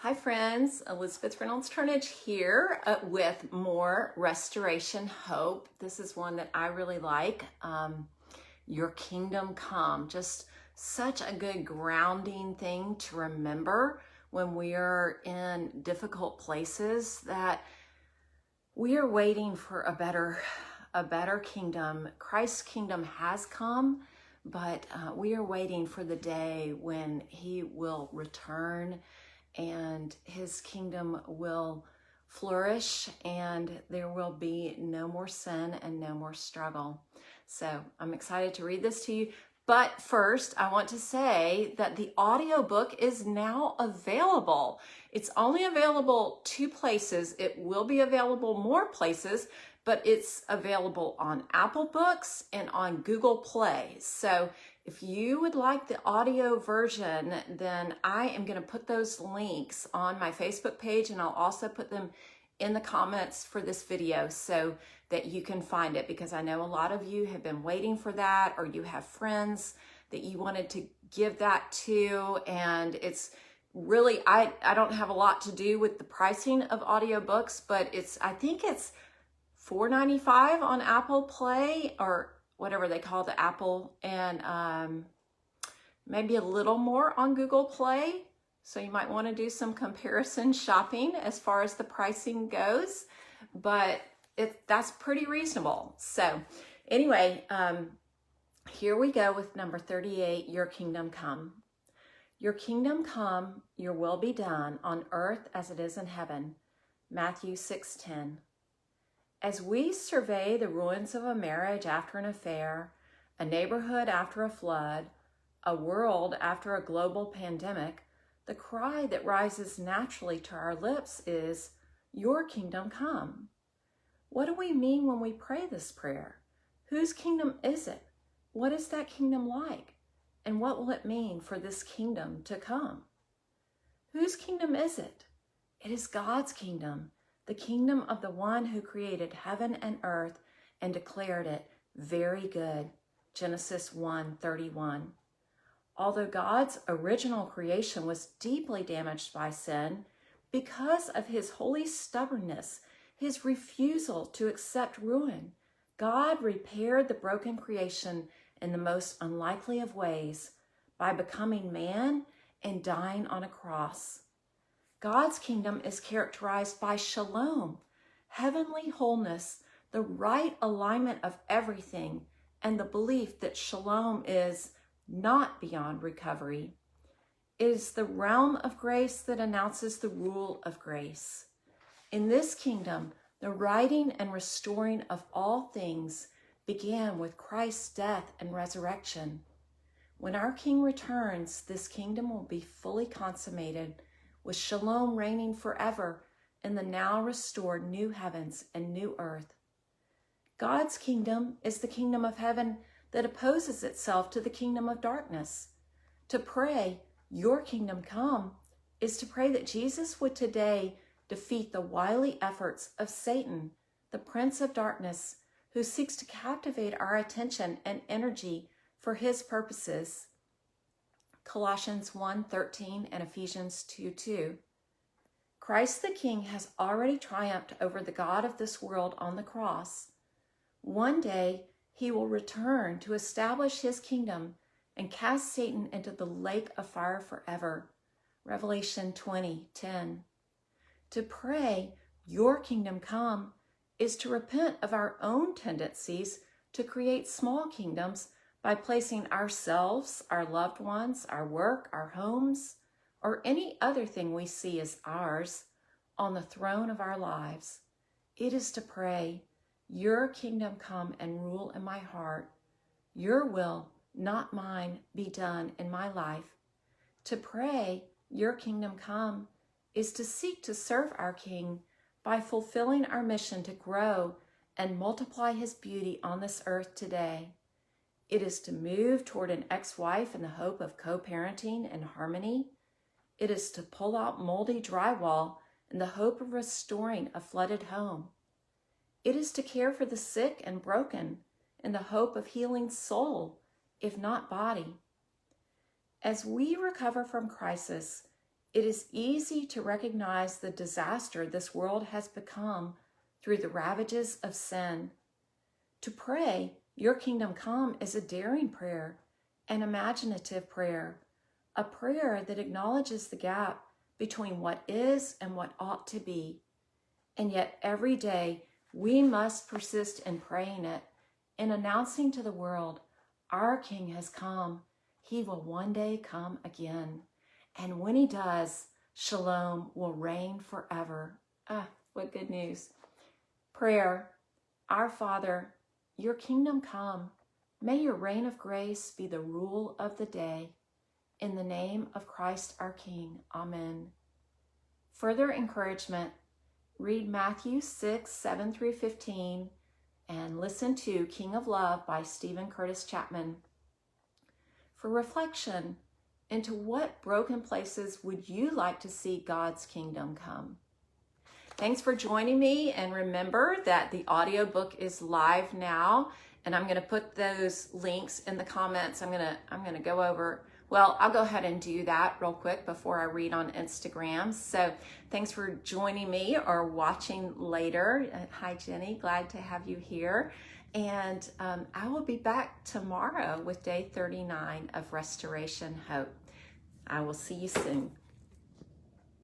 Hi friends, Elizabeth Reynolds Turnage here with more Restoration Hope. This is one that I really like. Your Kingdom Come. Just such a good grounding thing to remember when we are in difficult places, that we are waiting for a better kingdom. Christ's kingdom has come, but we are waiting for the day when he will return and his kingdom will flourish and there will be no more sin and no more struggle. So I'm excited to read this to you. But first, I want to say that the audiobook is now available. It's only available 2 places. It will be available more places, but it's available on Apple Books and on Google Play. So if you would like the audio version, then I am going to put those links on my Facebook page, and I'll also put them in the comments for this video so that you can find it, because I know a lot of you have been waiting for that, or you have friends that you wanted to give that to. And it's really, I don't have a lot to do with the pricing of audiobooks, but I think it's $4.95 on Apple Play, or whatever they call the Apple, and maybe a little more on Google Play. So you might want to do some comparison shopping as far as the pricing goes, but that's pretty reasonable. So anyway, here we go with number 38, Your Kingdom Come. Your kingdom come, your will be done on earth as it is in heaven. Matthew 6:10. As we survey the ruins of a marriage after an affair, a neighborhood after a flood, a world after a global pandemic, the cry that rises naturally to our lips is, Your kingdom come. What do we mean when we pray this prayer? Whose kingdom is it? What is that kingdom like? And what will it mean for this kingdom to come? Whose kingdom is it? It is God's kingdom, the kingdom of the one who created heaven and earth and declared it very good. Genesis 1:31. Although God's original creation was deeply damaged by sin, because of his holy stubbornness, his refusal to accept ruin, God repaired the broken creation in the most unlikely of ways by becoming man and dying on a cross. God's kingdom is characterized by shalom, heavenly wholeness, the right alignment of everything, and the belief that shalom is not beyond recovery. It is the realm of grace that announces the rule of grace. In this kingdom, the righting and restoring of all things began with Christ's death and resurrection. When our King returns, this kingdom will be fully consummated, with shalom reigning forever in the now restored new heavens and new earth. God's kingdom is the kingdom of heaven that opposes itself to the kingdom of darkness. To pray, Your kingdom come, is to pray that Jesus would today defeat the wily efforts of Satan, the prince of darkness, who seeks to captivate our attention and energy for his purposes. Colossians 1:13 and Ephesians 2:2. Christ the King has already triumphed over the god of this world on the cross. One day, he will return to establish his kingdom and cast Satan into the lake of fire forever. Revelation 20:10. To pray, Your kingdom come, is to repent of our own tendencies to create small kingdoms by placing ourselves, our loved ones, our work, our homes, or any other thing we see as ours on the throne of our lives. It is to pray, Your kingdom come and rule in my heart. Your will, not mine, be done in my life. To pray, Your kingdom come, is to seek to serve our King by fulfilling our mission to grow and multiply his beauty on this earth today. It is to move toward an ex-wife in the hope of co-parenting and harmony. It is to pull out moldy drywall in the hope of restoring a flooded home. It is to care for the sick and broken in the hope of healing soul, if not body. As we recover from crisis, It is easy to recognize the disaster this world has become through the ravages of sin. To pray, "Your kingdom come," is a daring prayer, an imaginative prayer, a prayer that acknowledges the gap between what is and what ought to be. And yet every day we must persist in praying it, in announcing to the world, our King has come. He will one day come again. And when he does, shalom will reign forever. Ah, what good news. Prayer. Our Father, your kingdom come. May your reign of grace be the rule of the day. In the name of Christ our King. Amen. Further encouragement. Read Matthew 6, 7 through 15, and listen to King of Love by Stephen Curtis Chapman. For reflection, into what broken places would you like to see God's kingdom come? Thanks for joining me, and remember that the audiobook is live now, and I'm going to put those links in the comments. I'm going to go over. Well, I'll go ahead and do that real quick before I read on Instagram. So thanks for joining me or watching later. Hi, Jenny. Glad to have you here. And I will be back tomorrow with day 39 of Restoration Hope. I will see you soon.